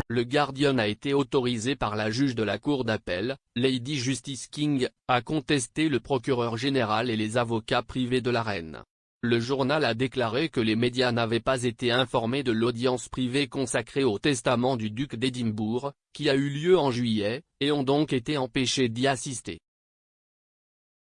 le Guardian a été autorisé par la juge de la Cour d'appel, Lady Justice King, à contester le procureur général et les avocats privés de la reine. Le journal a déclaré que les médias n'avaient pas été informés de l'audience privée consacrée au testament du duc d'Édimbourg, qui a eu lieu en juillet, et ont donc été empêchés d'y assister.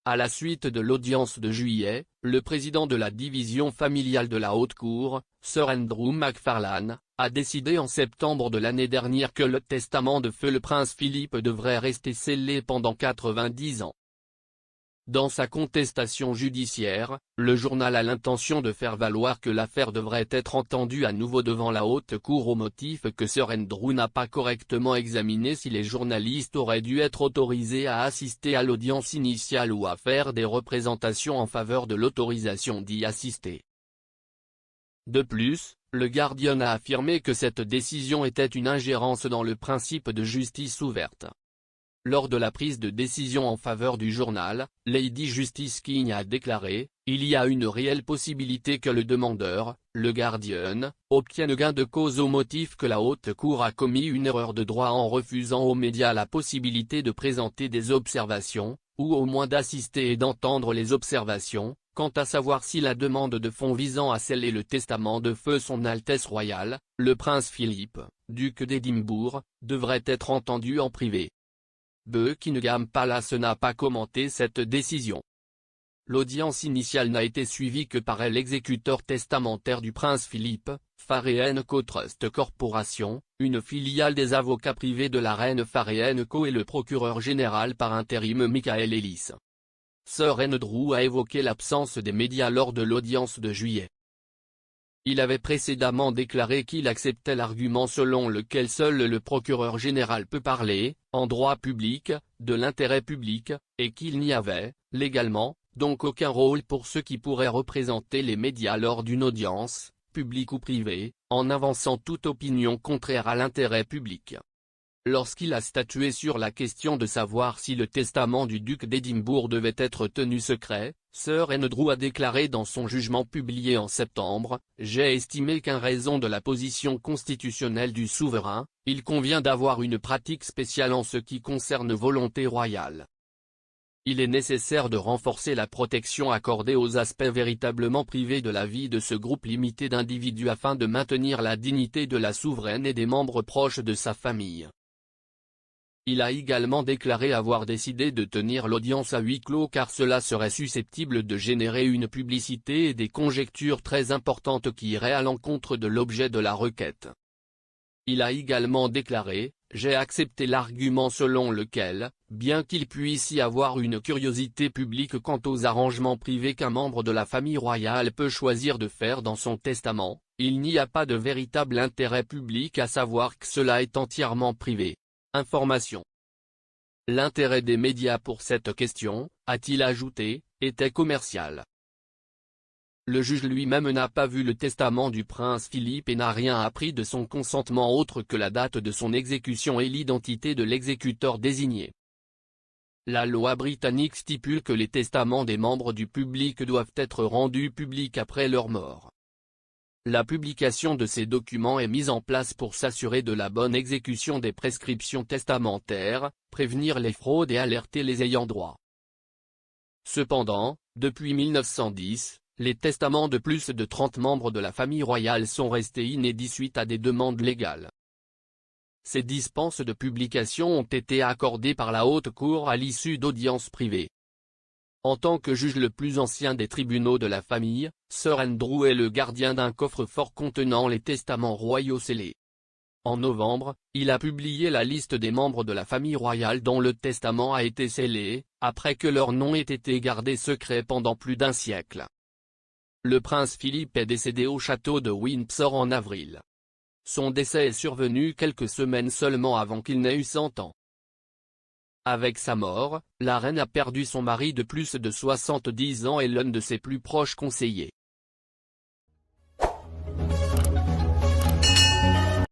À la suite de l'audience de juillet, le président de la division familiale de la Haute Cour, Sir Andrew MacFarlane, a décidé en septembre de l'année dernière que le testament de feu le prince Philippe devrait rester scellé pendant 90 ans. Dans sa contestation judiciaire, le journal a l'intention de faire valoir que l'affaire devrait être entendue à nouveau devant la Haute Cour au motif que Sir Andrew n'a pas correctement examiné si les journalistes auraient dû être autorisés à assister à l'audience initiale ou à faire des représentations en faveur de l'autorisation d'y assister. De plus, le Guardian a affirmé que cette décision était une ingérence dans le principe de justice ouverte. Lors de la prise de décision en faveur du journal, Lady Justice King a déclaré « Il y a une réelle possibilité que le demandeur, le Guardian, obtienne gain de cause au motif que la Haute Cour a commis une erreur de droit en refusant aux médias la possibilité de présenter des observations, ou au moins d'assister et d'entendre les observations, quant à savoir si la demande de fonds visant à sceller le testament de feu Son Altesse Royale, le prince Philippe, duc d'Édimbourg, devrait être entendue en privé. Buckingham Palace n'a pas commenté cette décision. L'audience initiale n'a été suivie que par l'exécuteur testamentaire du prince Philippe, Farey & Co Trust Corporation, une filiale des avocats privés de la reine Farey & Co et le procureur général par intérim Michael Ellis. Sir Andrew a évoqué l'absence des médias lors de l'audience de juillet. Il avait précédemment déclaré qu'il acceptait l'argument selon lequel seul le procureur général peut parler, en droit public, de l'intérêt public, et qu'il n'y avait, légalement, donc aucun rôle pour ceux qui pourraient représenter les médias lors d'une audience, publique ou privée, en avançant toute opinion contraire à l'intérêt public. Lorsqu'il a statué sur la question de savoir si le testament du duc d'Édimbourg devait être tenu secret, Sir Andrew a déclaré dans son jugement publié en septembre « J'ai estimé qu'en raison de la position constitutionnelle du souverain, il convient d'avoir une pratique spéciale en ce qui concerne volonté royale. Il est nécessaire de renforcer la protection accordée aux aspects véritablement privés de la vie de ce groupe limité d'individus afin de maintenir la dignité de la souveraine et des membres proches de sa famille. » Il a également déclaré avoir décidé de tenir l'audience à huis clos car cela serait susceptible de générer une publicité et des conjectures très importantes qui iraient à l'encontre de l'objet de la requête. Il a également déclaré « J'ai accepté l'argument selon lequel, bien qu'il puisse y avoir une curiosité publique quant aux arrangements privés qu'un membre de la famille royale peut choisir de faire dans son testament, il n'y a pas de véritable intérêt public à savoir que cela est entièrement privé. » Information. L'intérêt des médias pour cette question, a-t-il ajouté, était commercial. Le juge lui-même n'a pas vu le testament du prince Philippe et n'a rien appris de son consentement autre que la date de son exécution et l'identité de l'exécuteur désigné. La loi britannique stipule que les testaments des membres du public doivent être rendus publics après leur mort. La publication de ces documents est mise en place pour s'assurer de la bonne exécution des prescriptions testamentaires, prévenir les fraudes et alerter les ayants droit. Cependant, depuis 1910, les testaments de plus de 30 membres de la famille royale sont restés inédits suite à des demandes légales. Ces dispenses de publication ont été accordées par la Haute Cour à l'issue d'audiences privées. En tant que juge le plus ancien des tribunaux de la famille, Sir Andrew est le gardien d'un coffre-fort contenant les testaments royaux scellés. En novembre, il a publié la liste des membres de la famille royale dont le testament a été scellé, après que leur nom ait été gardé secret pendant plus d'un siècle. Le prince Philippe est décédé au château de Windsor en avril. Son décès est survenu quelques semaines seulement avant qu'il n'ait eu 100 ans. Avec sa mort, la reine a perdu son mari de plus de 70 ans et l'un de ses plus proches conseillers.